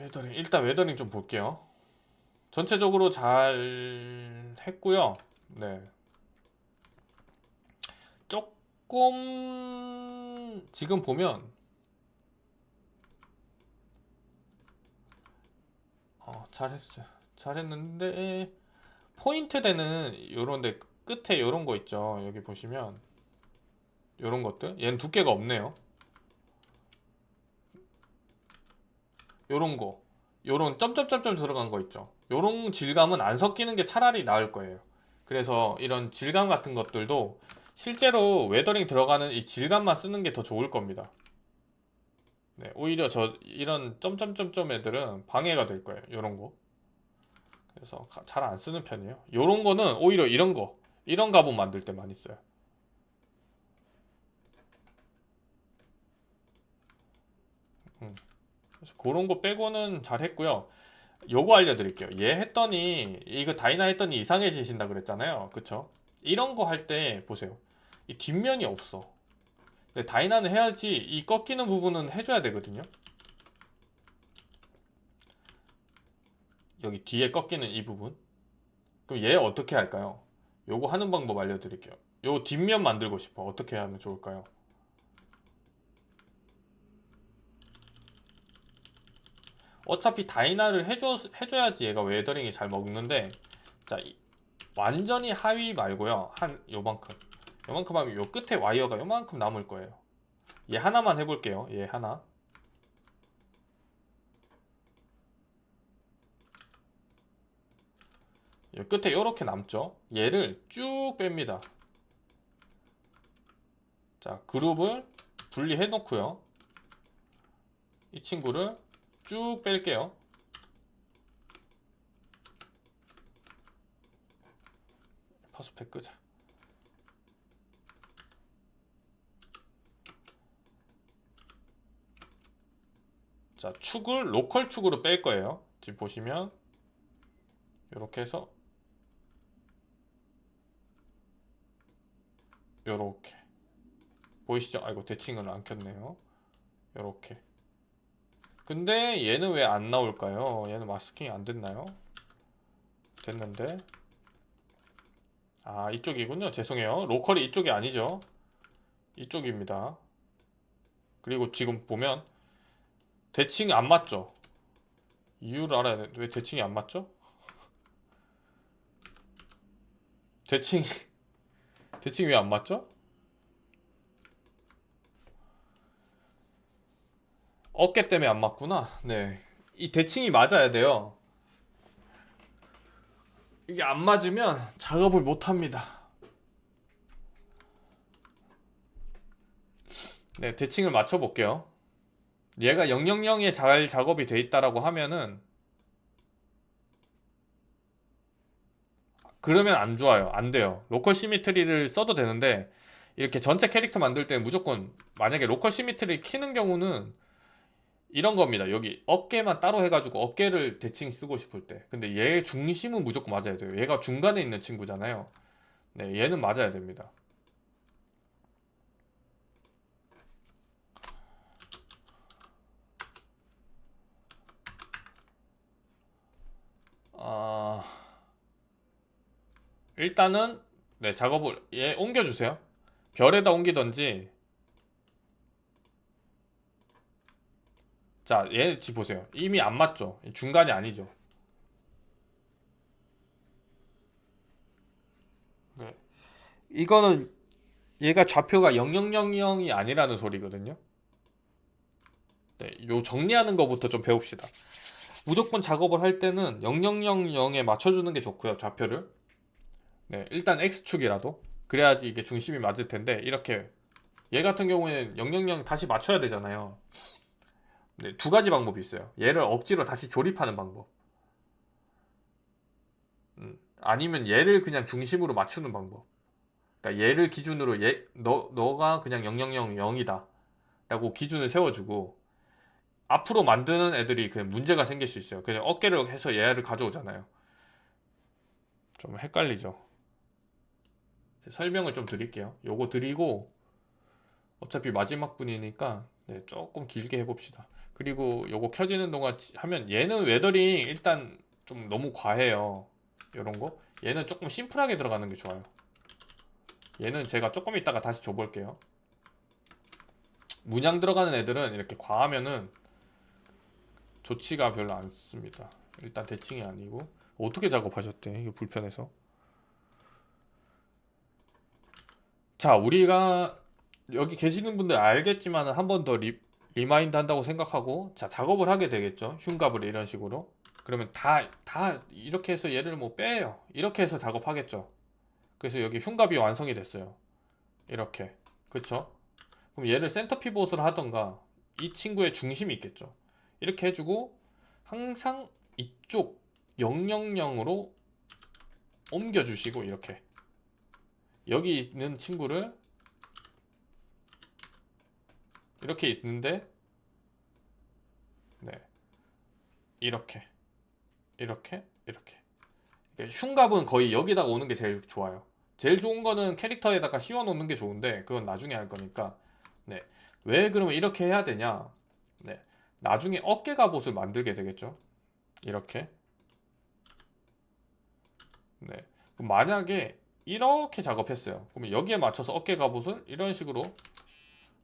웨더링, 일단 웨더링 좀 볼게요. 전체적으로 잘 했고요. 네. 조금 지금 보면 잘했어요. 잘했는데 포인트 되는 요런데 끝에 요런 거 있죠. 여기 보시면 요런 것들 얘는 두께가 없네요. 요런 거 요런 점점점점 들어간 거 있죠. 요런 질감은 안 섞이는 게 차라리 나을 거예요. 그래서 이런 질감 같은 것들도 실제로 웨더링 들어가는 이 질감만 쓰는 게 더 좋을 겁니다. 네, 오히려 저 이런 점점점점 애들은 방해가 될 거예요. 요런 거. 그래서 잘 안 쓰는 편이에요. 요런 거는 오히려 이런 거 이런 가본 만들 때 많이 써요. 음. 그래서 그런 거 빼고는 잘 했고요. 요거 알려드릴게요. 얘 했더니 이거 다이나 했더니 이상해지신다 그랬잖아요. 그쵸? 이런 거 할 때 보세요. 이 뒷면이 없어. 근데 다이나는 해야지 이 꺾이는 부분은 해줘야 되거든요. 여기 뒤에 꺾이는 이 부분. 그럼 얘 어떻게 할까요? 요거 하는 방법 알려드릴게요. 요 뒷면 만들고 싶어. 어떻게 하면 좋을까요? 어차피 다이나를 해줘야지 얘가 웨더링이 잘 먹는데, 자, 완전히 하위 말고요. 한 요만큼. 요만큼 하면 요 끝에 와이어가 요만큼 남을 거예요. 얘 하나만 해볼게요. 얘 하나. 요 끝에 요렇게 남죠. 얘를 쭉 뺍니다. 자, 그룹을 분리해 놓고요. 이 친구를 쭉 뺄게요. 파스펙 끄자. 자, 축을 로컬 축으로 뺄 거예요. 지금 보시면 이렇게 해서 요렇게 보이시죠? 아이고 대칭을 안 켰네요. 요렇게. 근데 얘는 왜 안 나올까요? 얘는 마스킹이 안 됐나요? 됐는데. 아, 이쪽이군요. 죄송해요. 로컬이 이쪽이 아니죠. 이쪽입니다. 그리고 지금 보면 대칭이 안 맞죠? 이유를 알아야 돼. 왜 대칭이 안 맞죠? 대칭이 대칭이 왜 안 맞죠? 어깨 때문에 안 맞구나. 네. 이 대칭이 맞아야 돼요. 이게 안 맞으면 작업을 못 합니다. 네, 대칭을 맞춰 볼게요. 얘가 000에 잘 작업이 돼 있다라고 하면은 그러면 안 좋아요. 안 돼요. 로컬 시미트리를 써도 되는데 이렇게 전체 캐릭터 만들 때 무조건 만약에 로컬 시미트리 키는 경우는 이런 겁니다. 여기 어깨만 따로 해가지고 어깨를 대칭 쓰고 싶을 때. 근데 얘 중심은 무조건 맞아야 돼요. 얘가 중간에 있는 친구잖아요. 네, 얘는 맞아야 됩니다. 아, 일단은 네, 작업을 얘 옮겨주세요. 별에다 옮기던지. 자, 얘 지금 보세요. 이미 안 맞죠? 중간이 아니죠. 네. 이거는 얘가 좌표가 0000이 아니라는 소리거든요. 네, 요 정리하는 것부터 좀 배웁시다. 무조건 작업을 할 때는 0000에 맞춰주는 게 좋고요, 좌표를. 네, 일단 X축이라도. 그래야지 이게 중심이 맞을 텐데, 이렇게 얘 같은 경우에는 000 다시 맞춰야 되잖아요. 네, 두 가지 방법이 있어요. 얘를 억지로 다시 조립하는 방법. 아니면 얘를 그냥 중심으로 맞추는 방법. 그러니까 얘를 기준으로 너가 그냥 0000이다. 라고 기준을 세워주고, 앞으로 만드는 애들이 그냥 문제가 생길 수 있어요. 그냥 어깨를 해서 얘를 가져오잖아요. 좀 헷갈리죠. 설명을 좀 드릴게요. 요거 드리고 어차피 마지막 분이니까 네, 조금 길게 해봅시다. 그리고 요거 켜지는 동안 하면 얘는 웨더링 일단 좀 너무 과해요. 요런 거. 얘는 조금 심플하게 들어가는 게 좋아요. 얘는 제가 조금 이따가 다시 줘볼게요. 문양 들어가는 애들은 이렇게 과하면은 좋지가 별로 않습니다. 일단 대칭이 아니고. 어떻게 작업하셨대? 이거 불편해서. 자, 우리가 여기 계시는 분들 알겠지만 한 번 더 리마인드 한다고 생각하고, 자, 작업을 하게 되겠죠. 흉갑을 이런 식으로. 그러면 다 이렇게 해서 얘를 뭐 빼요. 이렇게 해서 작업하겠죠. 그래서 여기 흉갑이 완성이 됐어요. 이렇게. 그쵸? 그럼 얘를 센터 피봇을 하던가, 이 친구의 중심이 있겠죠. 이렇게 해주고, 항상 이쪽 000으로 옮겨주시고, 이렇게. 여기 있는 친구를 이렇게 있는데, 네, 이렇게 이렇게 이렇게. 흉갑은 거의 여기다가 오는 게 제일 좋아요. 제일 좋은 거는 캐릭터에다가 씌워 놓는 게 좋은데 그건 나중에 할 거니까. 네, 왜 그러면 이렇게 해야 되냐. 네, 나중에 어깨 갑옷을 만들게 되겠죠. 이렇게. 네, 그럼 만약에 이렇게 작업했어요. 그러면 여기에 맞춰서 어깨 갑옷을 이런 식으로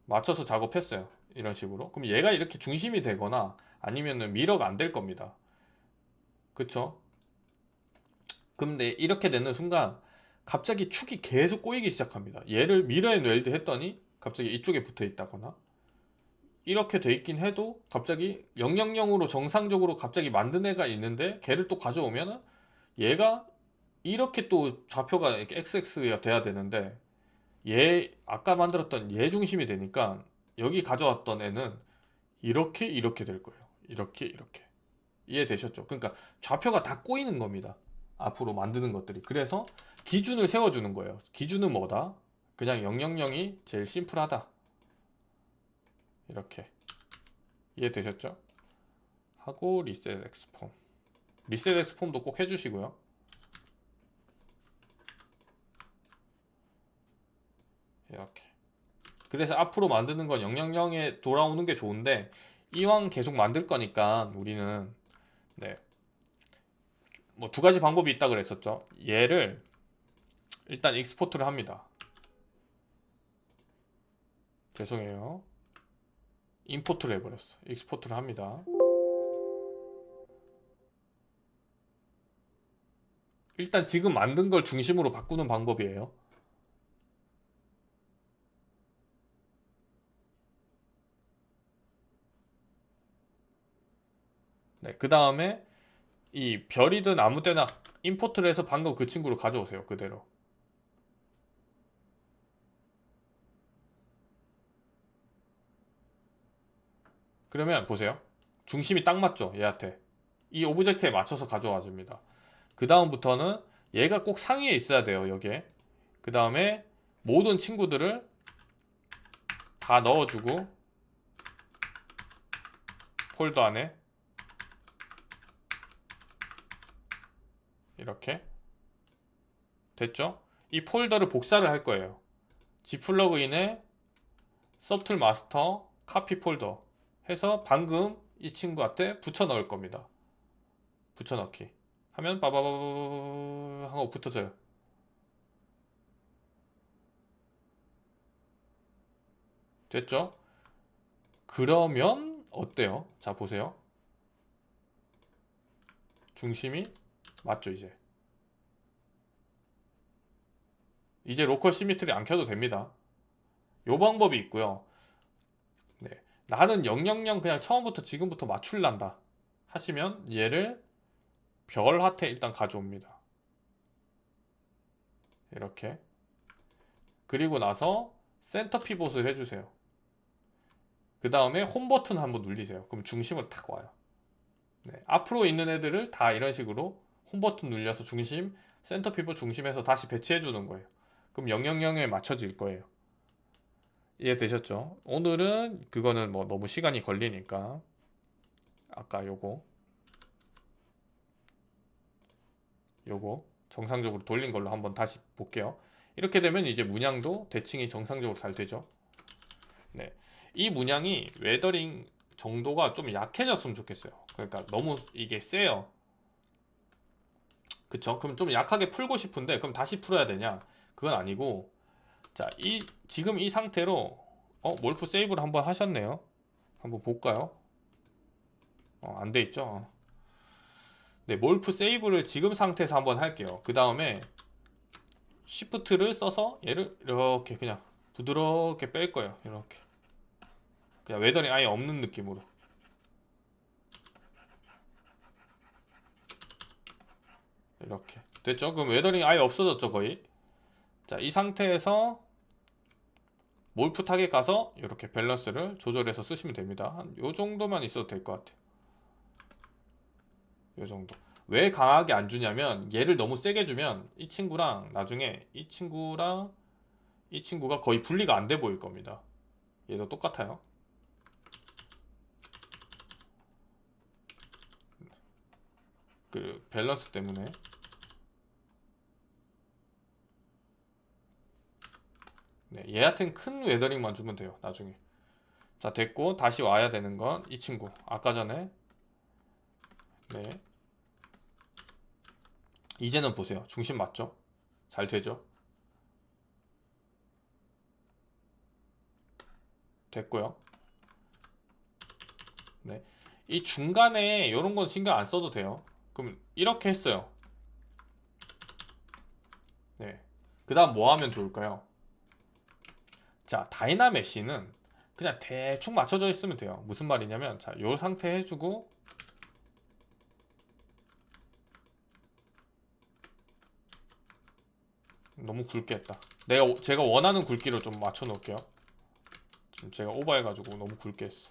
맞춰서 작업했어요. 이런 식으로. 그럼 얘가 이렇게 중심이 되거나 아니면은 미러가 안 될 겁니다. 그쵸? 근데 이렇게 되는 순간 갑자기 축이 계속 꼬이기 시작합니다. 얘를 미러앤 웰드 했더니 갑자기 이쪽에 붙어 있다거나 이렇게 돼 있긴 해도 갑자기 000으로 정상적으로 갑자기 만든 애가 있는데 걔를 또 가져오면은 얘가 이렇게 또 좌표가 이렇게 XX가 돼야 되는데 얘 아까 만들었던 얘 중심이 되니까 여기 가져왔던 애는 이렇게 될 거예요. 이렇게 이해되셨죠? 그러니까 좌표가 다 꼬이는 겁니다. 앞으로 만드는 것들이. 그래서 기준을 세워주는 거예요. 기준은 뭐다? 그냥 000이 제일 심플하다. 이렇게 이해되셨죠? 하고 리셋 엑스폼. 리셋 엑스폼도 꼭 해주시고요. 이렇게. 그래서 앞으로 만드는 건 000에 돌아오는 게 좋은데 이왕 계속 만들 거니까 우리는 네, 뭐 두 가지 방법이 있다 그랬었죠. 얘를 일단 익스포트를 합니다. 죄송해요. 임포트를 해버렸어. 익스포트를 합니다. 일단 지금 만든 걸 중심으로 바꾸는 방법이에요. 네, 그 다음에 이 별이든 아무 때나 임포트를 해서 방금 그 친구를 가져오세요. 그대로. 그러면 보세요. 중심이 딱 맞죠? 얘한테. 이 오브젝트에 맞춰서 가져와 줍니다. 그 다음부터는 얘가 꼭 상위에 있어야 돼요. 여기에. 그 다음에 모든 친구들을 다 넣어주고 폴더 안에 이렇게 됐죠? 이 폴더를 복사를 할 거예요. G 플러그인에 서브툴 마스터 카피 폴더 해서 방금 이 친구한테 붙여 넣을 겁니다. 붙여 넣기 하면 빠바바바바 하고 붙어져요. 됐죠? 그러면 어때요? 자, 보세요. 중심이 맞죠, 이제. 이제 로컬 시미트리 안 켜도 됩니다. 요 방법이 있고요. 네. 나는 000 그냥 처음부터 지금부터 맞출란다 하시면 얘를 별 하트 일단 가져옵니다. 이렇게. 그리고 나서 센터 피봇을 해주세요. 그 다음에 홈 버튼 한번 눌리세요. 그럼 중심으로 탁 와요. 네. 앞으로 있는 애들을 다 이런 식으로 홈 버튼 눌려서 중심, 센터 피봇 중심에서 다시 배치해 주는 거예요. 그럼 000에 맞춰질 거예요. 이해되셨죠? 오늘은 그거는 뭐 너무 시간이 걸리니까 아까 요거 정상적으로 돌린 걸로 한번 다시 볼게요. 이렇게 되면 이제 문양도 대칭이 정상적으로 잘 되죠. 네. 이 문양이 웨더링 정도가 좀 약해졌으면 좋겠어요. 그러니까 너무 이게 세요. 그쵸? 그럼 좀 약하게 풀고 싶은데 그럼 다시 풀어야 되냐? 그건 아니고, 자, 지금 이 상태로 몰프 세이브를 한번 하셨네요. 한번 볼까요? 안 돼 있죠? 네, 몰프 세이브를 지금 상태에서 한번 할게요. 그 다음에 시프트를 써서 얘를 이렇게 그냥 부드럽게 뺄 거예요. 이렇게 그냥 웨더링 아예 없는 느낌으로. 이렇게 됐죠? 그럼 웨더링 아예 없어졌죠, 거의. 자, 이 상태에서 몰프 타겟 가서 이렇게 밸런스를 조절해서 쓰시면 됩니다. 한 요 정도만 있어도 될 것 같아요. 요 정도. 왜 강하게 안 주냐면 얘를 너무 세게 주면 이 친구랑 나중에 이 친구랑 이 친구가 거의 분리가 안 돼 보일 겁니다. 얘도 똑같아요. 그 밸런스 때문에. 네, 얘한텐 큰 웨더링만 주면 돼요, 나중에. 자, 됐고 다시 와야 되는 건 이 친구. 아까 전에. 네. 이제는 보세요. 중심 맞죠? 잘 되죠? 됐고요. 네. 이 중간에 이런 건 신경 안 써도 돼요. 그럼 이렇게 했어요. 네. 그 다음 뭐 하면 좋을까요? 자, 다이나메시는 그냥 대충 맞춰져 있으면 돼요. 무슨 말이냐면, 자, 요 상태 해주고, 너무 굵게 했다. 제가 원하는 굵기로 좀 맞춰 놓을게요. 지금 제가 오버해가지고 너무 굵게 했어.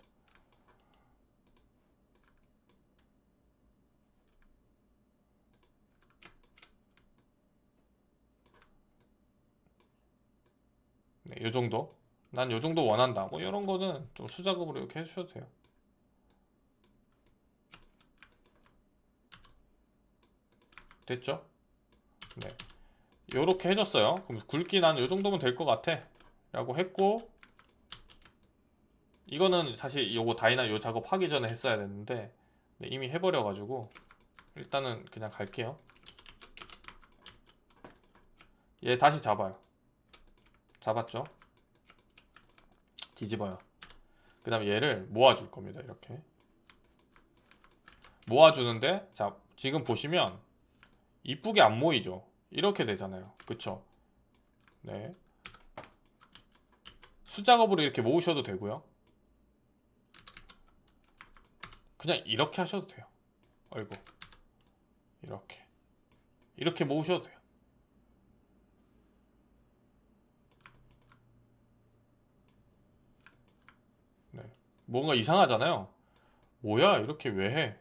네, 요 정도. 난 요 정도 원한다. 뭐 이런 거는 좀 수작업으로 이렇게 해주셔도 돼요. 됐죠? 네. 요렇게 해줬어요. 그럼 굵기 난 요 정도면 될 것 같아. 라고 했고, 이거는 사실 요거 다이나 요 작업하기 전에 했어야 됐는데, 네, 이미 해버려가지고, 일단은 그냥 갈게요. 얘 다시 잡아요. 잡았죠? 뒤집어요. 그 다음에 얘를 모아줄 겁니다. 이렇게. 모아주는데, 자, 지금 보시면, 이쁘게 안 모이죠? 이렇게 되잖아요. 그쵸? 네. 수작업으로 이렇게 모으셔도 되고요. 그냥 이렇게 하셔도 돼요. 아이고. 이렇게 모으셔도 돼요. 네. 뭔가 이상하잖아요. 뭐야, 이렇게 왜 해?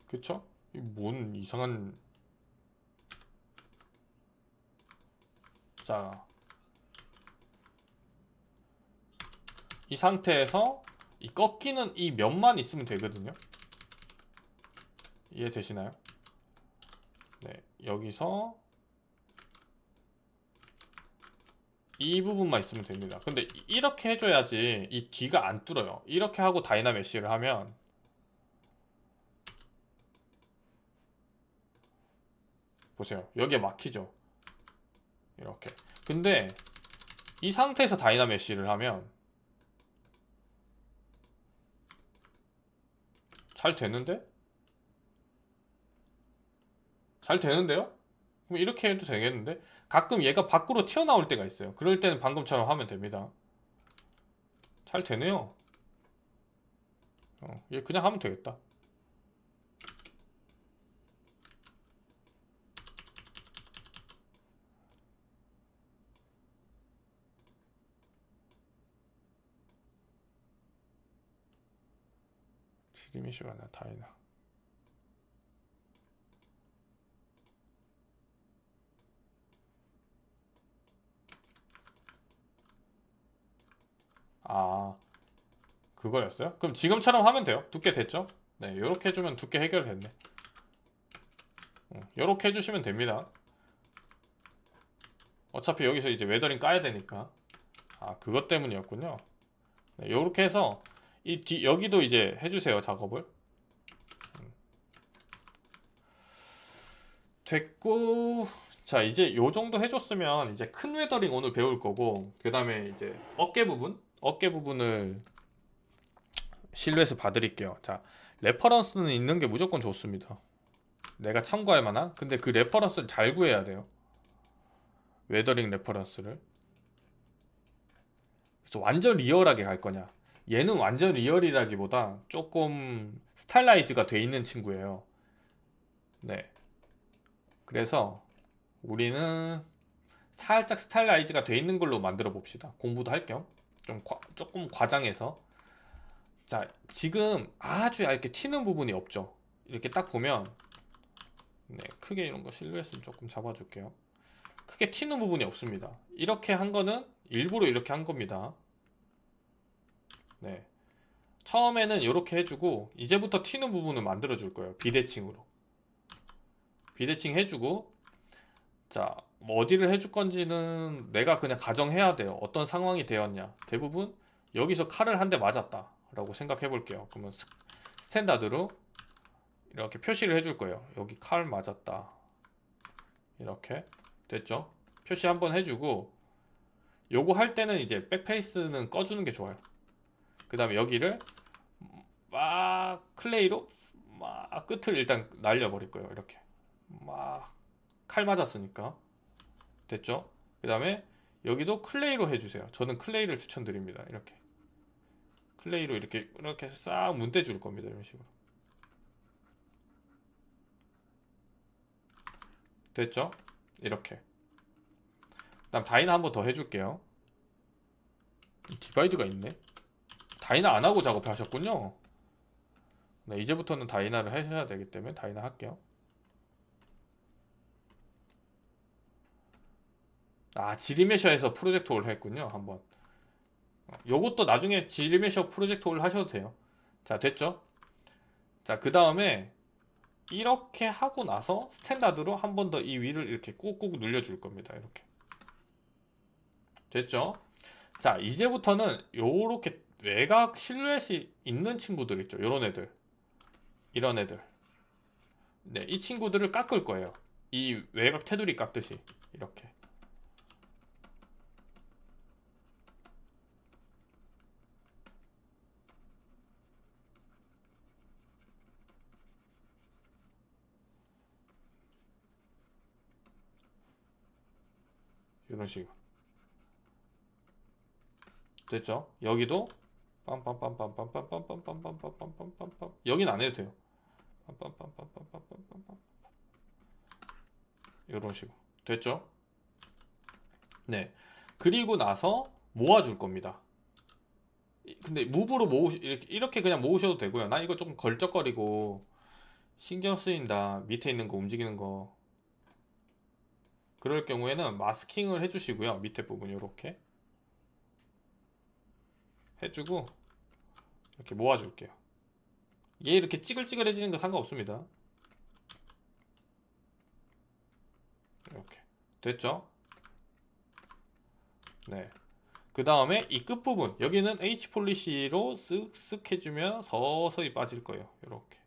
그쵸? 뭔 이상한. 자, 이 상태에서 이 꺾이는 이 면만 있으면 되거든요. 이해되시나요? 네, 여기서 이 부분만 있으면 됩니다. 근데 이렇게 해줘야지 이 뒤가 안 뚫어요. 이렇게 하고 다이나메쉬를 하면, 보세요. 여기에 막히죠. 이렇게. 근데 이 상태에서 다이나메쉬를 하면 잘 되는데? 잘 되는데요? 그럼 이렇게 해도 되겠는데? 가끔 얘가 밖으로 튀어나올 때가 있어요. 그럴 때는 방금처럼 하면 됩니다. 잘 되네요. 얘 그냥 하면 되겠다. 트리미슈가 아니라 다이나. 아, 그거였어요? 그럼 지금처럼 하면 돼요. 두께 됐죠? 네, 요렇게 해주면 두께 해결됐네. 요렇게 해주시면 됩니다. 어차피 여기서 이제 웨더링 까야 되니까. 아, 그것 때문이었군요. 네, 요렇게 해서 여기도 이제 해주세요, 작업을. 됐고, 자, 이제 요 정도 해줬으면 이제 큰 웨더링 오늘 배울 거고, 그 다음에 이제 어깨 부분을 실루엣을 봐드릴게요. 자, 레퍼런스는 있는 게 무조건 좋습니다. 내가 참고할 만한. 근데 그 레퍼런스를 잘 구해야 돼요. 웨더링 레퍼런스를. 그래서 완전 리얼하게 갈 거냐. 얘는 완전 리얼이라기보다 조금 스타일라이즈가 돼 있는 친구예요. 네. 그래서 우리는 살짝 스타일라이즈가 돼 있는 걸로 만들어 봅시다. 공부도 할 겸. 조금 과장해서. 자, 지금 아주 얇게 튀는 부분이 없죠. 이렇게 딱 보면, 네, 크게 이런 거 실루엣을 조금 잡아줄게요. 크게 튀는 부분이 없습니다. 이렇게 한 거는 일부러 이렇게 한 겁니다. 네. 처음에는 이렇게 해주고, 이제부터 튀는 부분을 만들어 줄 거예요. 비대칭으로. 비대칭 해주고, 자, 뭐 어디를 해줄 건지는 내가 그냥 가정해야 돼요. 어떤 상황이 되었냐. 대부분 여기서 칼을 한 대 맞았다 라고 생각해 볼게요. 그러면 스탠다드로 이렇게 표시를 해줄 거예요. 여기 칼 맞았다. 이렇게 됐죠? 표시 한번 해주고, 요거 할 때는 이제 백페이스는 꺼주는 게 좋아요. 그 다음에 여기를 막 클레이로 막 끝을 일단 날려버릴 거예요. 이렇게 막 칼 맞았으니까. 됐죠? 그 다음에 여기도 클레이로 해주세요. 저는 클레이를 추천드립니다. 이렇게 클레이로 이렇게 싹 문대 줄 겁니다. 이런 식으로. 됐죠? 이렇게. 그다음 다이나 한번 더 해줄게요. 디바이드가 있네. 다이나 안 하고 작업하셨군요. 네, 이제부터는 다이나를 하셔야 되기 때문에 다이나 할게요. 아, 지리메셔에서 프로젝트 올 했군요. 한번. 요것도 나중에 지리메셔 프로젝트 올 하셔도 돼요. 자, 됐죠? 자, 그 다음에 이렇게 하고 나서 스탠다드로 한 번 더 이 위를 이렇게 꾹꾹 눌려줄 겁니다. 이렇게. 됐죠? 자, 이제부터는 요렇게 외곽 실루엣이 있는 친구들 있죠. 요런 애들. 이런 애들. 네, 이 친구들을 깎을 거예요. 이 외곽 테두리 깎듯이. 이렇게. 이런 식으로. 됐죠? 여기도 빰빰빰빰빰빰빰빰빰빰빰빰빰빰빰 여긴 안 해도 돼요. 빰빰빰빰빰빰빰빰빰 이런 식으로. 됐죠? 네. 그리고 나서 모아줄 겁니다. 근데 무브로 이렇게 그냥 모으셔도 되고요. 나 이거 조금 걸쩍거리고 신경 쓰인다. 밑에 있는 거 움직이는 거. 그럴 경우에는 마스킹을 해주시고요. 밑에 부분 이렇게 해주고 이렇게 모아줄게요. 얘 이렇게 찌글찌글해지는 거 상관없습니다. 이렇게 됐죠? 네. 그 다음에 이 끝부분 여기는 H 폴리시로 쓱쓱 해주면 서서히 빠질 거예요. 이렇게.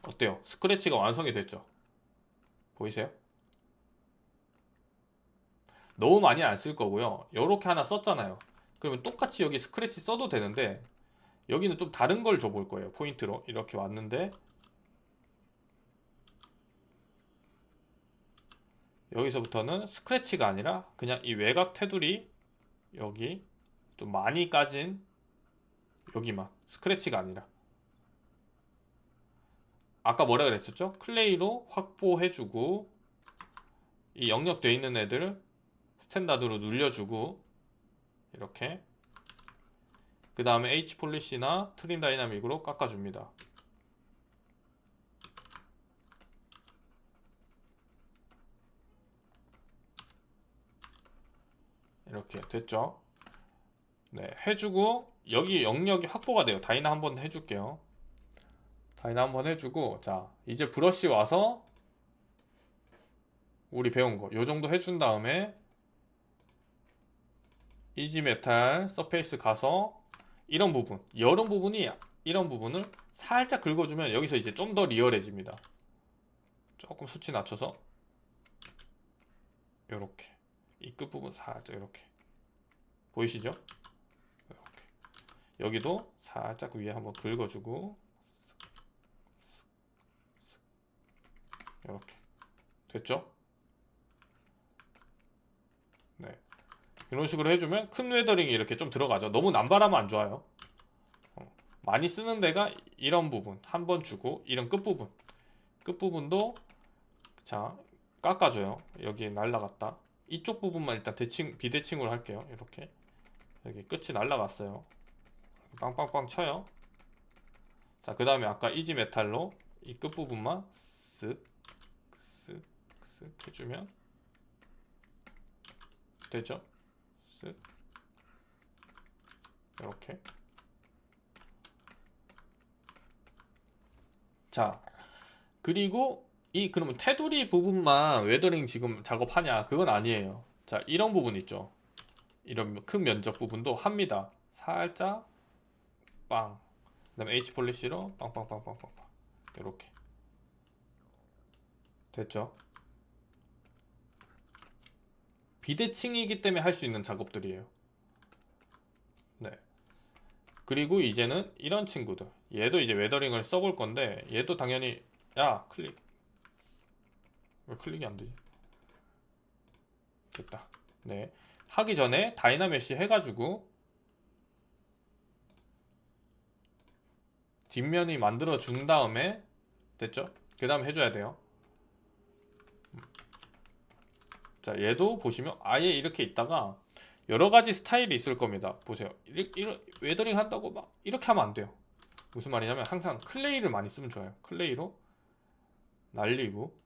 어때요? 스크래치가 완성이 됐죠? 보이세요? 너무 많이 안 쓸 거고요. 이렇게 하나 썼잖아요. 그러면 똑같이 여기 스크래치 써도 되는데 여기는 좀 다른 걸 줘볼 거예요. 포인트로 이렇게 왔는데 여기서부터는 스크래치가 아니라 그냥 이 외곽 테두리 여기 좀 많이 까진 여기만 스크래치가 아니라 아까 뭐라 그랬었죠? 클레이로 확보해주고 이 영역 돼 있는 애들 스탠다드로 눌려주고 이렇게 그 다음에 H 폴리시나 트림 다이나믹으로 깎아줍니다. 이렇게 됐죠? 네, 해주고 여기 영역이 확보가 돼요. 다이나 한번 해줄게요. 다이나 한번 해주고 자 이제 브러쉬 와서 우리 배운 거 요 정도 해준 다음에 이지 메탈 서페이스 가서 이런 부분, 이런 부분이 이런 부분을 살짝 긁어주면 여기서 이제 좀 더 리얼해집니다. 조금 수치 낮춰서 이렇게 이 끝부분 살짝 이렇게 보이시죠? 이렇게 여기도 살짝 위에 한번 긁어주고 이렇게 됐죠? 네, 이런 식으로 해주면 큰 웨더링이 이렇게 좀 들어가죠. 너무 남발하면 안 좋아요. 많이 쓰는 데가 이런 부분 한 번 주고 이런 끝부분도 자 깎아줘요. 여기 날라갔다. 이쪽 부분만 일단 비대칭으로 할게요. 이렇게 여기 끝이 날라갔어요. 빵빵빵 쳐요. 자, 그 다음에 아까 이지 메탈로 이 끝부분만 쓱 해주면 되죠? 쓱 이렇게. 자, 그리고 이 그러면 테두리 부분만 웨더링 지금 작업하냐? 그건 아니에요. 자, 이런 부분 있죠. 이런 큰 면적 부분도 합니다. 살짝 빵. 그다음에 H 폴리시로 빵빵빵빵빵 이렇게 됐죠? 비대칭이기 때문에 할 수 있는 작업들이에요. 네. 그리고 이제는 이런 친구들. 얘도 이제 웨더링을 써볼 건데 얘도 당연히 야 클릭 왜 클릭이 안 되지? 됐다. 네. 하기 전에 다이나메시 해가지고 뒷면이 만들어 준 다음에 됐죠? 그 다음 해줘야 돼요. 자, 얘도 보시면 아예 이렇게 있다가 여러 가지 스타일이 있을 겁니다. 보세요. 웨더링 한다고 막 이렇게 하면 안 돼요. 무슨 말이냐면 항상 클레이를 많이 쓰면 좋아요. 클레이로 날리고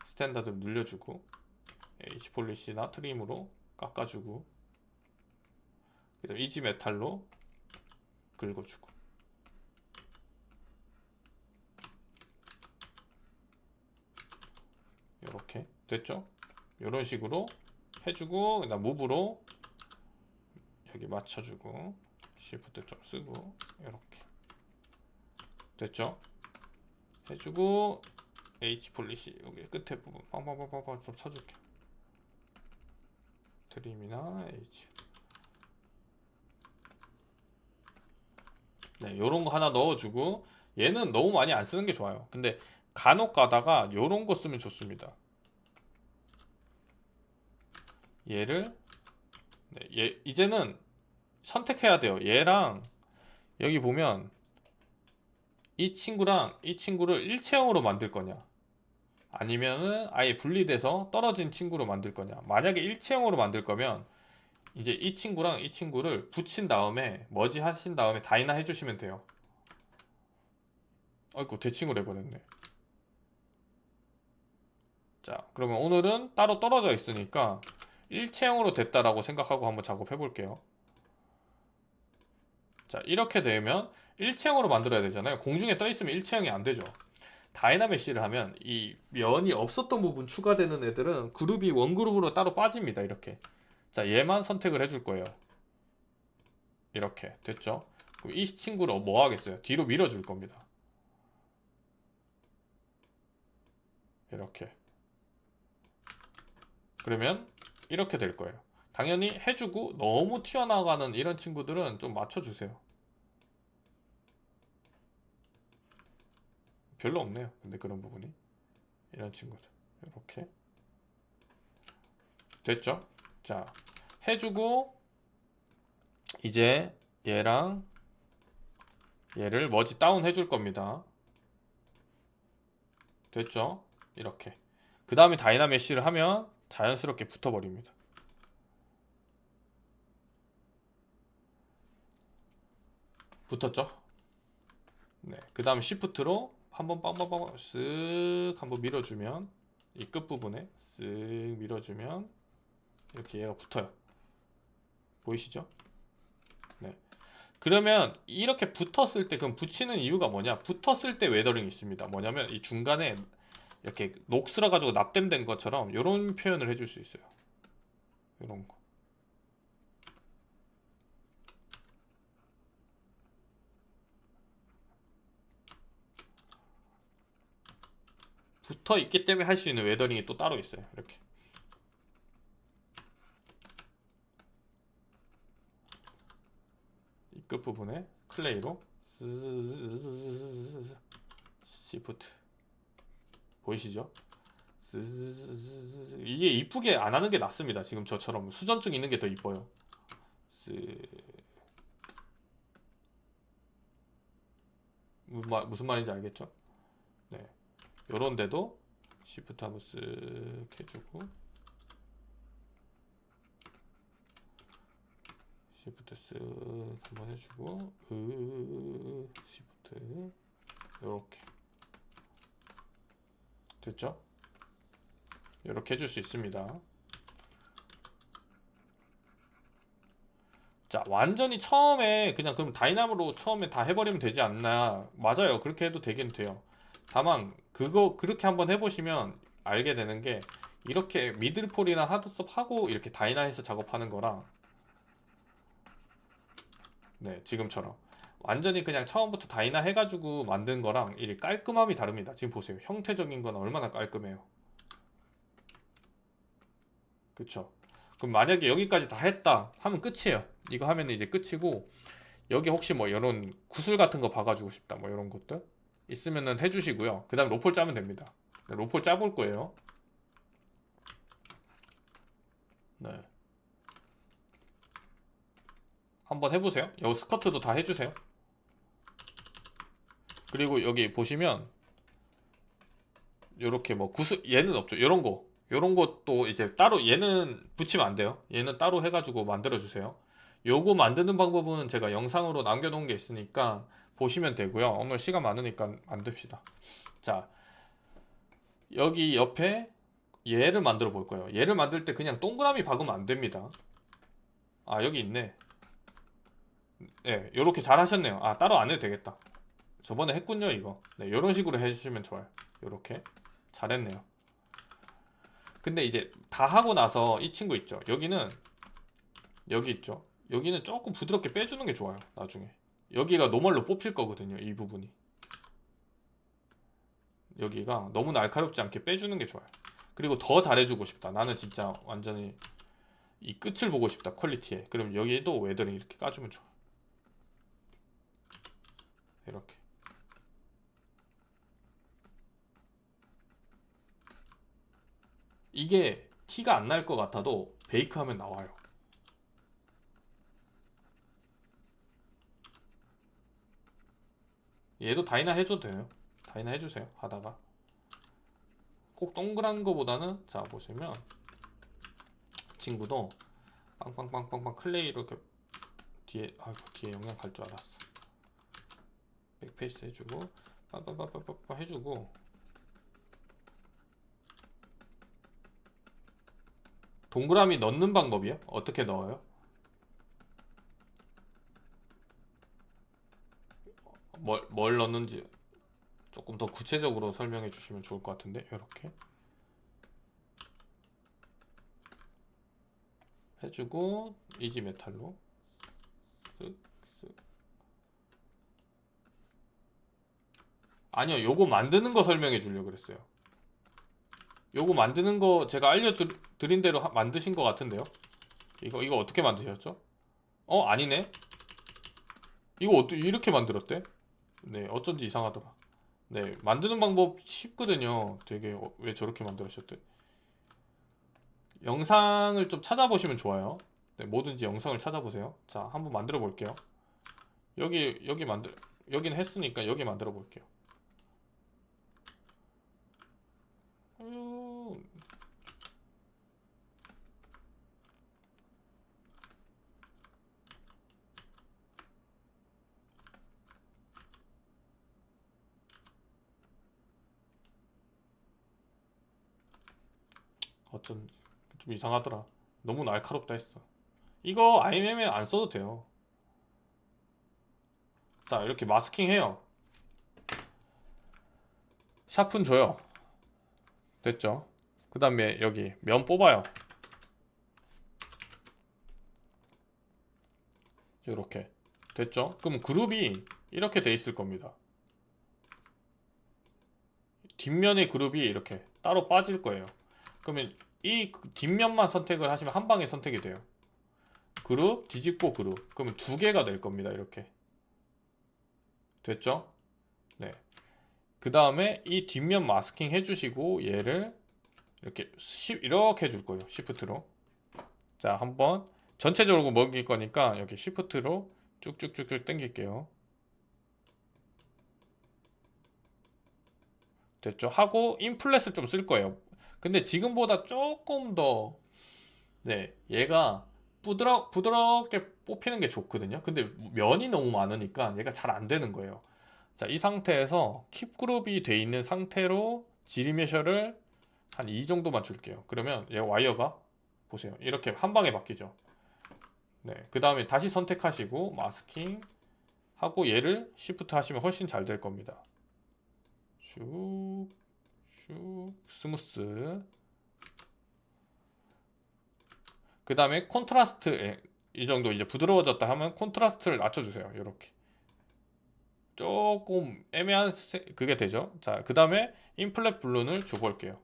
스탠다드 눌려주고 H 폴리시나 트림으로 깎아주고 그다음 이지 메탈로 긁어주고 이렇게 됐죠? 이런 식으로 해주고 그다음 무브로 여기 맞춰주고 시프트 좀 쓰고 이렇게 됐죠? 해주고 H 폴리시 여기 끝에 부분 빵빵빵빵빵 좀 쳐줄게. 트림이나 H 네, 요런 거 하나 넣어주고 얘는 너무 많이 안 쓰는 게 좋아요. 근데 간혹 가다가 요런 거 쓰면 좋습니다. 얘를 네, 얘 이제는 선택해야 돼요. 얘랑 여기 보면 이 친구랑 이 친구를 일체형으로 만들 거냐 아니면은 아예 분리돼서 떨어진 친구로 만들 거냐. 만약에 일체형으로 만들 거면 이제 이 친구랑 이 친구를 붙인 다음에 머지 하신 다음에 다이나 해주시면 돼요. 아이고 대칭을 해버렸네. 자, 그러면 오늘은 따로 떨어져 있으니까 일체형으로 됐다라고 생각하고 한번 작업해 볼게요. 자, 이렇게 되면 일체형으로 만들어야 되잖아요. 공중에 떠 있으면 일체형이 안 되죠. 다이나메시를 하면 이 면이 없었던 부분 추가되는 애들은 그룹이 원그룹으로 따로 빠집니다. 이렇게. 자, 얘만 선택을 해줄 거예요. 이렇게 됐죠? 그럼 이 친구를 뭐 하겠어요? 뒤로 밀어줄 겁니다. 이렇게. 그러면 이렇게 될 거예요. 당연히 해주고 너무 튀어나가는 이런 친구들은 좀 맞춰주세요. 별로 없네요. 근데 그런 부분이 이런 친구들 이렇게 됐죠? 자, 해주고 이제 얘랑 얘를 머지 다운 해줄 겁니다. 됐죠? 이렇게. 그 다음에 다이나메시를 하면 자연스럽게 붙어버립니다. 붙었죠? 네. 그 다음 시프트로 한번 빵빵빵 쓱 한번 밀어주면 이 끝부분에 쓱 밀어주면 이렇게 얘가 붙어요. 보이시죠? 네. 그러면 이렇게 붙었을 때 그럼 붙이는 이유가 뭐냐? 붙었을 때 웨더링이 있습니다. 뭐냐면 이 중간에 이렇게 녹슬어 가지고 납땜된 것처럼 이런 표현을 해줄 수 있어요. 이런 거. 붙어 있기 때문에 할 수 있는 웨더링이 또 따로 있어요. 이렇게. 이 끝부분에 클레이로 시프트 보이시죠? 이게 이쁘게 안 하는 게 낫습니다. 지금 저처럼 수전증 있는 게 더 이뻐요. 무슨 말인지 알겠죠? 네, 요런 데도 시프트 한번 쓱 해주고 시프트 쓱 한번 해주고 시프트 요렇게 됐죠? 요렇게 해줄 수 있습니다. 자, 완전히 처음에 그냥 그럼 다이나모로 처음에 다 해버리면 되지 않나? 맞아요. 그렇게 해도 되긴 돼요. 다만 그거 그렇게 한번 해보시면 알게 되는 게 이렇게 미들폴이나 하드섭 하고 이렇게 다이나해서 작업하는 거랑 네, 지금처럼 완전히 그냥 처음부터 다이나 해가지고 만든 거랑 이 깔끔함이 다릅니다. 지금 보세요. 형태적인 건 얼마나 깔끔해요. 그쵸? 그럼 만약에 여기까지 다 했다 하면 끝이에요. 이거 하면 이제 끝이고 여기 혹시 뭐 이런 구슬 같은 거 박아주고 싶다 뭐 이런 것들 있으면은 해주시고요. 그 다음 로폴 짜면 됩니다. 네, 로폴 짜볼 거예요. 네, 한번 해보세요. 여기 스커트도 다 해주세요. 그리고 여기 보시면 요렇게 뭐 구슬 얘는 없죠. 요런 것도 이제 따로 얘는 붙이면 안 돼요. 얘는 따로 해가지고 만들어 주세요. 요거 만드는 방법은 제가 영상으로 남겨놓은 게 있으니까 보시면 되고요. 오늘 시간 많으니까 만듭시다. 자, 여기 옆에 얘를 만들어 볼 거예요. 얘를 만들 때 그냥 동그라미 박으면 안 됩니다. 아, 여기 있네. 네, 요렇게 잘 하셨네요. 아, 따로 안 해도 되겠다. 저번에 했군요, 이거. 네, 요런 식으로 해주시면 좋아요. 요렇게. 잘했네요. 근데 이제 다 하고 나서 이 친구 있죠. 여기 있죠. 여기는 조금 부드럽게 빼주는 게 좋아요. 나중에. 여기가 노멀로 뽑힐 거거든요. 이 부분이. 여기가 너무 날카롭지 않게 빼주는 게 좋아요. 그리고 더 잘해주고 싶다. 나는 진짜 완전히 이 끝을 보고 싶다. 퀄리티에. 그럼 여기도 웨더링 이렇게 까주면 좋아요. 이렇게. 이게 티가 안 날 것 같아도 베이크하면 나와요. 얘도 다이나 해줘도 돼요. 다이나 해주세요. 하다가 꼭 동그란 거보다는 자 보시면 친구도 빵빵빵빵빵 클레이 이렇게 뒤에 영양 갈 줄 알았어. 백페이스 해주고 빠빠빠빠빠 해주고 동그라미 넣는 방법이요? 어떻게 넣어요? 뭘 넣는지 조금 더 구체적으로 설명해 주시면 좋을 것 같은데 이렇게 해주고 이지 메탈로 쓱쓱 아니요 요거 만드는 거 설명해 주려고 그랬어요. 요거 만드는 거 제가 알려드린 대로 만드신 것 같은데요. 이거 어떻게 만드셨죠? 아니네. 이거 어떻게 이렇게 만들었대? 네, 어쩐지 이상하더라. 네, 만드는 방법 쉽거든요. 되게 왜 저렇게 만들으셨대? 영상을 좀 찾아보시면 좋아요. 네, 뭐든지 영상을 찾아보세요. 자, 한번 만들어 볼게요. 여기는 했으니까 여기 만들어 볼게요. 어쩐 좀 이상하더라. 너무 날카롭다 했어. 이거 IMM에 안 써도 돼요. 자, 이렇게 마스킹 해요. 샤픈 줘요. 됐죠? 그 다음에 여기 면 뽑아요. 이렇게 됐죠? 그럼 그룹이 이렇게 돼 있을 겁니다. 뒷면의 그룹이 이렇게 따로 빠질 거예요. 그러면 이 뒷면만 선택을 하시면 한 방에 선택이 돼요. 그룹, 뒤집고 그룹. 그러면 두 개가 될 겁니다. 이렇게. 됐죠? 네. 그 다음에 이 뒷면 마스킹 해주시고 얘를 이렇게 해줄 거예요. 시프트로. 자, 한번 전체적으로 먹일 거니까 여기 시프트로 쭉쭉쭉쭉 당길게요. 됐죠? 하고 인플렛을 좀 쓸 거예요. 근데 지금보다 조금 더 네, 얘가 부드럽게 뽑히는 게 좋거든요. 근데 면이 너무 많으니까 얘가 잘 안 되는 거예요. 자, 이 상태에서 킵 그룹이 돼 있는 상태로 지리메셔를 한 이 정도만 줄게요. 그러면 얘 와이어가 보세요. 이렇게 한 방에 바뀌죠. 네, 그 다음에 다시 선택하시고 마스킹 하고 얘를 시프트 하시면 훨씬 잘 될 겁니다. 슉, 슉, 스무스. 그 다음에 콘트라스트 이 정도 이제 부드러워졌다 하면 콘트라스트를 낮춰주세요. 이렇게 조금 애매한 그게 되죠. 자, 그 다음에 인플렛 블룬을 줘볼게요.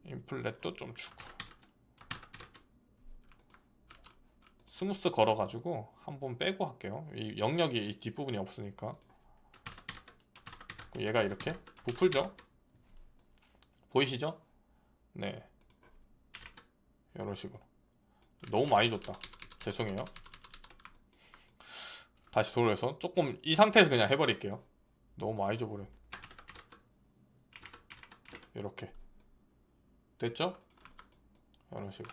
인플렛도 좀 주고 스무스 걸어가지고 한번 빼고 할게요. 이 영역이 이 뒷부분이 없으니까. 얘가 이렇게 부풀죠. 보이시죠? 네, 이런 식으로. 너무 많이 줬다. 죄송해요. 다시 돌려서 조금 이 상태에서 그냥 해버릴게요. 너무 많이 줘버려. 이렇게 됐죠? 이런 식으로.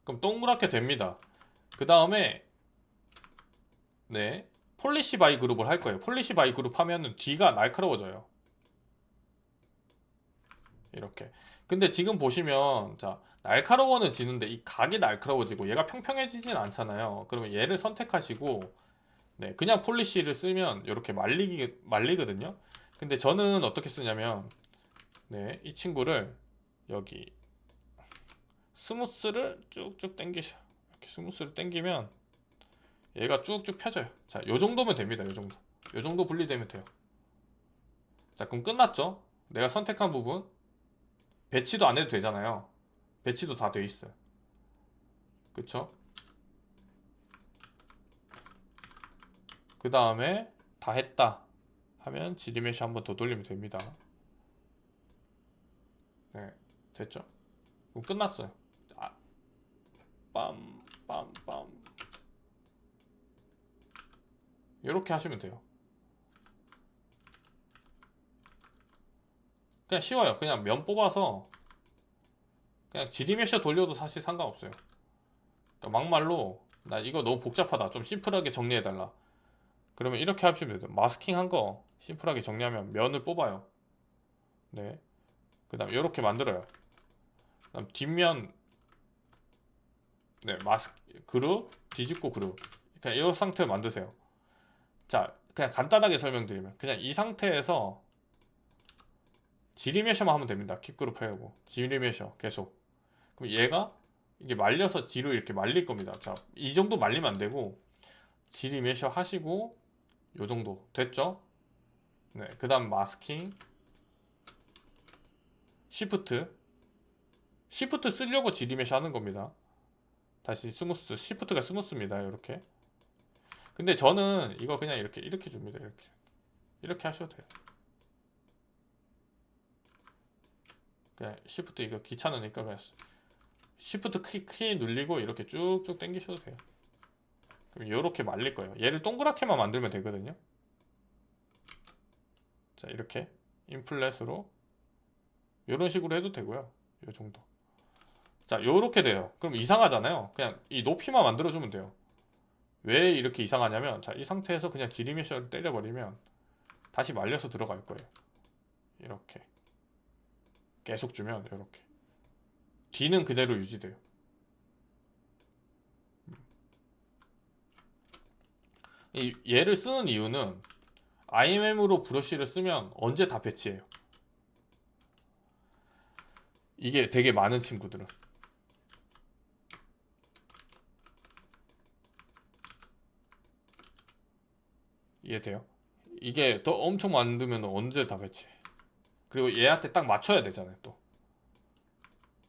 그럼 동그랗게 됩니다. 그 다음에 네, 폴리시 바이 그룹을 할 거예요. 폴리시 바이 그룹 하면은 뒤가 날카로워져요. 이렇게. 근데 지금 보시면 자, 날카로워는 지는데 이 각이 날카로워지고 얘가 평평해지진 않잖아요. 그러면 얘를 선택하시고 네, 그냥 폴리시를 쓰면 이렇게 말리거든요. 근데 저는 어떻게 쓰냐면 네, 이 친구를 여기 스무스를 쭉쭉 당기셔. 이렇게 스무스를 당기면 얘가 쭉쭉 펴져요. 자, 요 정도면 됩니다. 요 정도. 요 정도 분리되면 돼요. 자, 그럼 끝났죠? 내가 선택한 부분 배치도 안 해도 되잖아요. 배치도 다 돼 있어요. 그쵸? 그 다음에 다 했다 하면 지리메시 한번 더 돌리면 됩니다. 네, 됐죠? 그럼 끝났어요. 아, 빰빰빰 이렇게 하시면 돼요. 그냥 쉬워요. 그냥 면 뽑아서 그냥 지리메셔 돌려도 사실 상관없어요. 그러니까 막말로 나 이거 너무 복잡하다, 좀 심플하게 정리해달라, 그러면 이렇게 하시면 돼요. 마스킹 한 거 심플하게 정리하면 면을 뽑아요. 네, 그 다음 이렇게 만들어요. 그 다음 뒷면 네, 그룹 뒤집고 그룹, 그냥 이 상태로 만드세요. 자, 그냥 간단하게 설명드리면 그냥 이 상태에서 지리메셔만 하면 됩니다. 킥그룹 하고 지리메셔 계속. 그럼 얘가 이게 말려서 뒤로 이렇게 말릴 겁니다. 자, 이 정도 말리면 안 되고 지리메셔 하시고 요 정도 됐죠? 네, 그 다음 마스킹 시프트 쓰려고 지리메셔 하는 겁니다. 다시 스무스, 시프트가 스무스입니다. 이렇게. 근데 저는 이거 그냥 이렇게 줍니다. 이렇게 하셔도 돼요. 그냥 시프트 이거 귀찮으니까 그냥 시프트 키 눌리고 이렇게 쭉쭉 당기셔도 돼요. 그럼 이렇게 말릴 거예요. 얘를 동그랗게만 만들면 되거든요. 자, 이렇게 인플렛으로 이런 식으로 해도 되고요. 요 정도. 자, 요렇게 돼요. 그럼 이상하잖아요. 그냥 이 높이만 만들어주면 돼요. 왜 이렇게 이상하냐면, 자, 이 상태에서 그냥 지리메셔를 때려버리면 다시 말려서 들어갈 거예요. 이렇게 계속 주면 이렇게 뒤는 그대로 유지돼요. 얘를 쓰는 이유는 IMM으로 브러쉬를 쓰면 언제 다 배치해요. 이게 되게 많은 친구들은. 이해돼요? 이게 더 엄청 만들면 언제 다 배치. 그리고 얘한테 딱 맞춰야 되잖아요 또.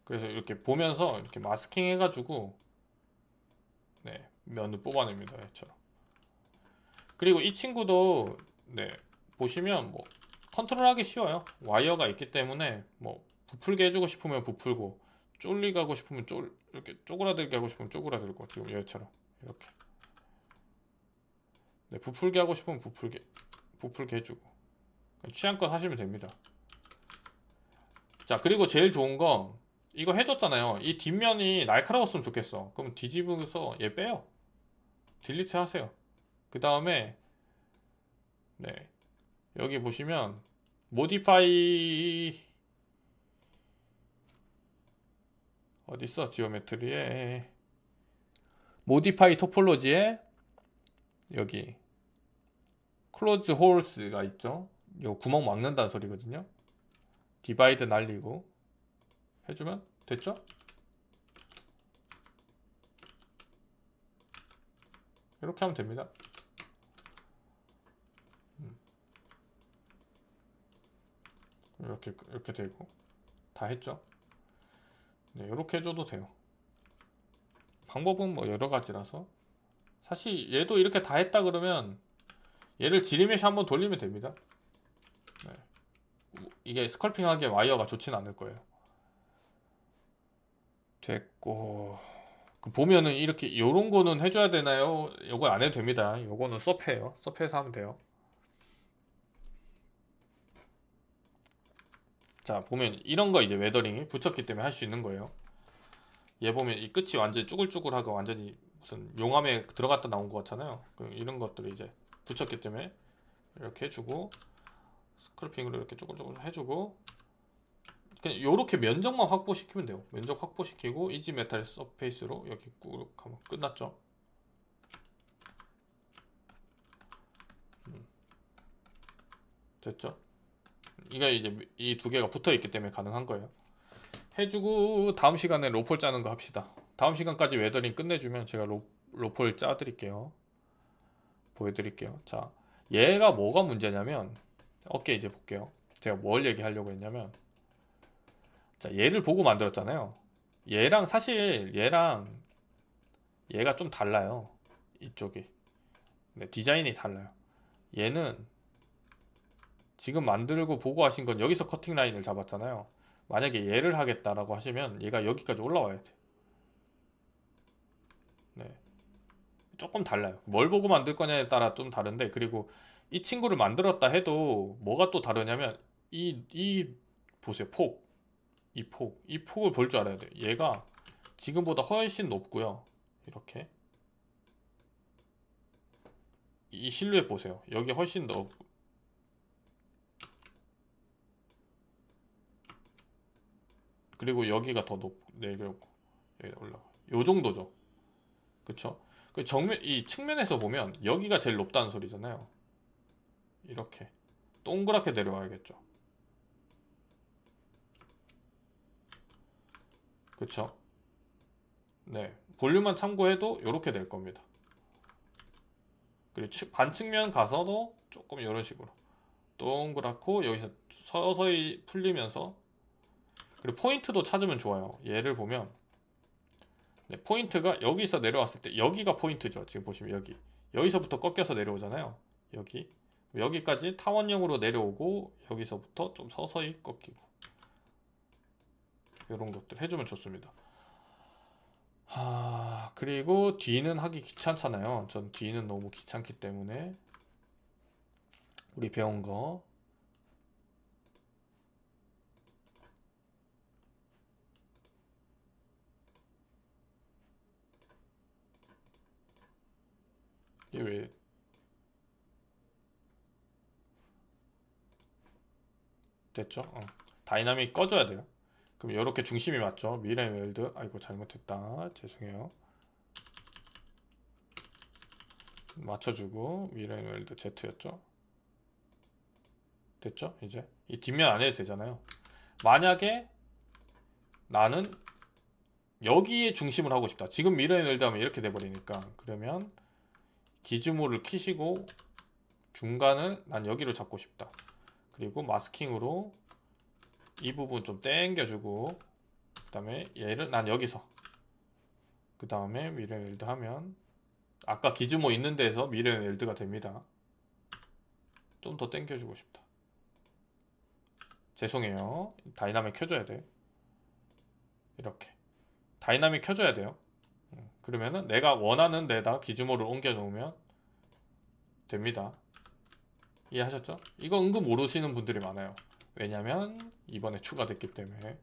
그래서 이렇게 보면서 이렇게 마스킹 해가지고 네 면을 뽑아냅니다 얘처럼. 그리고 이 친구도 네 보시면 뭐 컨트롤하기 쉬워요. 와이어가 있기 때문에 뭐 부풀게 해주고 싶으면 부풀고 쫄리게 하고 싶으면 이렇게 쪼그라들게 하고 싶으면 쪼그라들고 지금 얘처럼 이렇게 네, 부풀게 하고 싶으면 부풀게 해주고 취향껏 하시면 됩니다. 자 그리고 제일 좋은 건 이거 해줬잖아요. 이 뒷면이 날카로웠으면 좋겠어. 그럼 뒤집어서 얘 빼요. 딜리트 하세요. 그 다음에 네 여기 보시면 모디파이 어딨어 지오메트리에 모디파이 토폴로지에 여기 클로즈 홀스가 있죠. 요 구멍 막는다는 소리거든요. 디바이드 날리고 해주면 됐죠? 이렇게 하면 됩니다. 이렇게 되고 다 했죠. 네, 이렇게 해줘도 돼요. 방법은 뭐 여러 가지라서 사실 얘도 이렇게 다 했다 그러면 얘를 지리메시 한번 돌리면 됩니다. 네. 이게 스컬핑하기에 와이어가 좋진 않을 거예요. 됐고 그 보면은 이렇게 요런 거는 해줘야 되나요? 요거 안 해도 됩니다. 요거는 서페예요. 서페에서 하면 돼요. 자 보면 이런 거 이제 웨더링이 붙였기 때문에 할 수 있는 거예요. 얘 보면 이 끝이 완전히 쭈글쭈글하고 완전히 무슨 용암에 들어갔다 나온 것 같잖아요. 이런 것들을 이제 붙였기 때문에 이렇게 해주고 스크래핑으로 이렇게 쭈글쭈글 해주고 그냥 요렇게 면적만 확보시키면 돼요. 면적 확보시키고 이지 메탈 서페이스로 여기 꾹 하면 끝났죠. 됐죠? 이게 이제 이 두 개가 붙어 있기 때문에 가능한 거예요. 해주고 다음 시간에 로폴 짜는 거 합시다. 다음 시간까지 웨더링 끝내주면 제가 로폴 짜드릴게요. 보여드릴게요. 자, 얘가 뭐가 문제냐면 어깨 이제 볼게요. 제가 뭘 얘기하려고 했냐면 자, 얘를 보고 만들었잖아요. 얘랑 사실 얘가 좀 달라요. 이쪽이. 네, 디자인이 달라요. 얘는 지금 만들고 보고 하신 건 여기서 커팅 라인을 잡았잖아요. 만약에 얘를 하겠다라고 하시면 얘가 여기까지 올라와야 돼. 네. 조금 달라요. 뭘 보고 만들 거냐에 따라 좀 다른데 그리고 이 친구를 만들었다 해도 뭐가 또 다르냐면 이 보세요. 이 폭을 볼 줄 알아야 돼요. 얘가 지금보다 훨씬 높고요. 이렇게 이 실루엣 보세요. 여기 훨씬 더 그리고 여기가 더 내려오고 여기 올라가. 요 정도죠. 그쵸? 그 정면 이 측면에서 보면 여기가 제일 높다는 소리잖아요. 이렇게 동그랗게 내려와야겠죠. 그쵸? 네. 볼륨만 참고해도 이렇게 될 겁니다. 그리고 반측면 가서도 조금 이런 식으로 동그랗고 여기서 서서히 풀리면서 그리고 포인트도 찾으면 좋아요. 얘를 보면 네, 포인트가 여기서 내려왔을 때 여기가 포인트죠. 지금 보시면 여기서부터 꺾여서 내려오잖아요. 여기까지 타원형으로 내려오고 여기서부터 좀 서서히 꺾이고 이런 것들 해주면 좋습니다. 그리고 뒤는 하기 귀찮잖아요. 전 뒤는 너무 귀찮기 때문에 우리 배운 거 이게 왜 됐죠? 다이나믹 꺼줘야 돼요. 그럼 이렇게 중심이 맞죠? 미라이 웰드 아이고 잘못했다 죄송해요. 맞춰주고 미라이 웰드 Z였죠? 됐죠? 이제 이 뒷면 안 해도 되잖아요. 만약에 나는 여기에 중심을 하고 싶다. 지금 미러에 웰드 하면 이렇게 돼버리니까 그러면 기즈모를 키시고 중간을 난 여기로 잡고 싶다. 그리고 마스킹으로 이 부분 좀 당겨주고, 그 다음에 얘를 난 여기서, 그 다음에 미러 웰드 하면 아까 기즈모 있는 데에서 미러 웰드가 됩니다. 좀 더 당겨주고 싶다. 죄송해요. 다이나믹 켜줘야 돼. 이렇게 다이나믹 켜줘야 돼요. 그러면은 내가 원하는 데다 기즈모를 옮겨 놓으면 됩니다. 이해하셨죠? 이거 은근 모르시는 분들이 많아요. 왜냐면 이번에 추가됐기 때문에.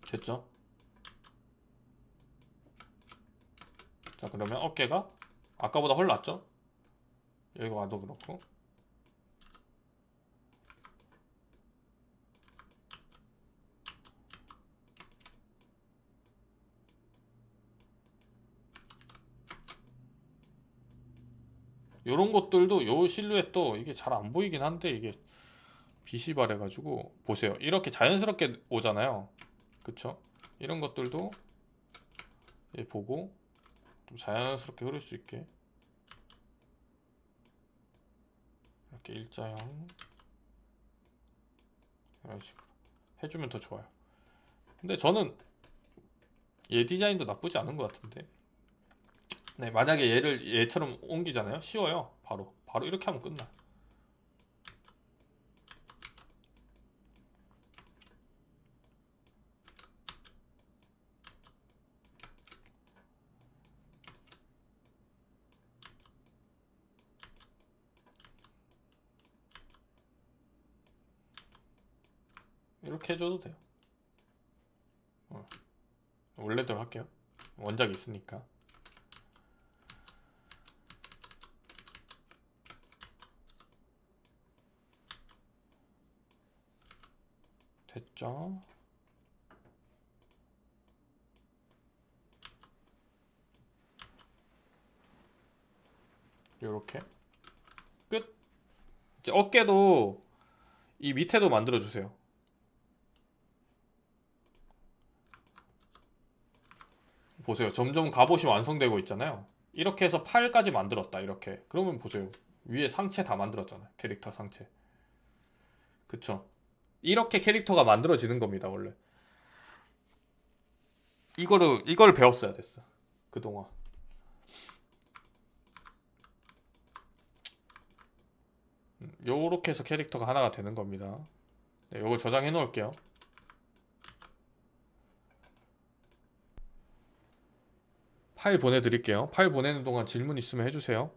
됐죠? 자, 그러면 어깨가 아까보다 훨 낫죠? 여기 와도 그렇고. 요런 것들도 요 실루엣도 이게 잘 안 보이긴 한데 이게 빛이 바래가지고 보세요. 이렇게 자연스럽게 오잖아요. 그쵸? 이런 것들도 보고 좀 자연스럽게 흐를 수 있게 이렇게 일자형 이런 식으로 해주면 더 좋아요. 근데 저는 얘 디자인도 나쁘지 않은 것 같은데. 네, 만약에 얘를 얘처럼 옮기잖아요. 쉬워요. 바로 이렇게 하면 끝나. 이렇게 해줘도 돼요. 원래대로 할게요. 원작이 있으니까. 됐죠? 요렇게 끝. 이제 어깨도 이 밑에도 만들어 주세요. 보세요. 점점 갑옷이 완성되고 있잖아요. 이렇게 해서 팔까지 만들었다. 이렇게. 그러면 보세요. 위에 상체 다 만들었잖아요. 캐릭터 상체. 그쵸? 이렇게 캐릭터가 만들어지는 겁니다. 원래. 이거를 배웠어야 됐어. 그동안. 요렇게 해서 캐릭터가 하나가 되는 겁니다. 네, 요거 저장해 놓을게요. 파일 보내드릴게요. 파일 보내는 동안 질문 있으면 해주세요.